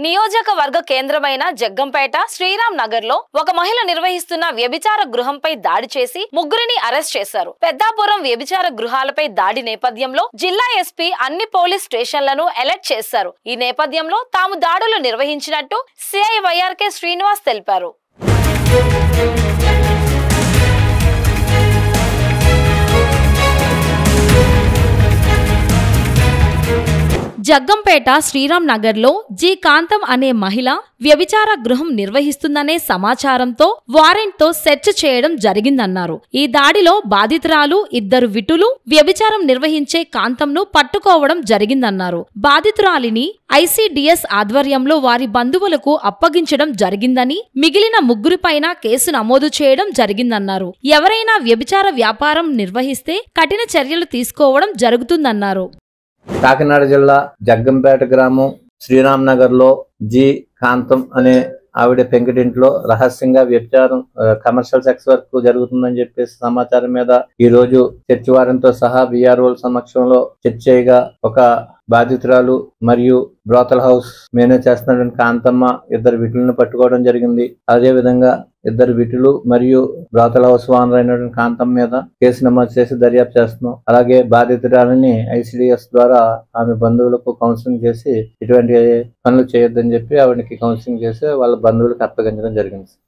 నియోజకవర్గ కేంద్రమైన జగ్గంపేట శ్రీరామ్ నగర్ లో ఒక మహిళ నిర్వహిస్తున్న వ్యభిచార గృహంపై దాడి చేసి ముగ్గురిని అరెస్ట్ చేశారు. పెద్దాపురం వ్యభిచార గృహాలపై దాడి నేపథ్యంలో జిల్లా ఎస్పీ అన్ని పోలీస్ స్టేషన్లను అలర్ట్ చేశారు. ఈ నేపథ్యంలో తాము దాడులు నిర్వహించినట్టు సిఐ వైఆర్కే శ్రీనివాస్ తెలిపారు. జగ్గంపేట శ్రీరామ్ నగర్ లో జి కాంతం అనే మహిళ వ్యభిచార గృహం నిర్వహిస్తుందనే సమాచారంతో వారెంట్ తో సెర్చ్ చేయడం జరిగిందన్నారు. ఈ దాడిలో బాధితురాలు ఇద్దరు విటులు వ్యభిచారం నిర్వహించే కాంతంను పట్టుకోవడం జరిగిందన్నారు. బాధితురాలిని ఐసిడిఎస్ ఆధ్వర్యంలో వారి బంధువులకు అప్పగించడం జరిగిందని, మిగిలిన ముగ్గురిపైన కేసు నమోదు చేయడం జరిగిందన్నారు. ఎవరైనా వ్యభిచార వ్యాపారం నిర్వహిస్తే కఠిన చర్యలు తీసుకోవడం జరుగుతుందన్నారు. కాకినాడ జిల్లా జగ్గంపేట గ్రామం శ్రీరామ్ నగర్ లో జి కాంతం అనే ఆవిడ పెంకిటింట్లో రహస్యంగా వ్యభిచారం కమర్షియల్ సెక్స్ వర్క్ జరుగుతుందని చెప్పేసి సమాచారం మీద ఈ రోజు చర్చి వారంతో సహా విఆర్ఓల సమక్షంలో చర్చ చేయగా ఒక బాధితురాలు మరియు బ్రోతల్ హౌస్ మేనేజ్ చేస్తున్నటువంటి కాంతమ్మ ఇద్దరు విటులను పట్టుకోవడం జరిగింది. అదే విధంగా ఇద్దరు విటులు మరియు బ్రోతల్ హౌస్ ఓనర్ అయినటువంటి కాంతమ్మ మీద కేసు నమోదు చేసి దర్యాప్తు చేస్తున్నాం. అలాగే బాధితురాలని ఐసిడిఎస్ ద్వారా ఆమె బంధువులకు కౌన్సిలింగ్ చేసి ఇటువంటి పనులు చేయొద్దని చెప్పి ఆవిడకి కౌన్సిలింగ్ చేసి వాళ్ళ బంధువులకు అప్పగించడం జరిగింది.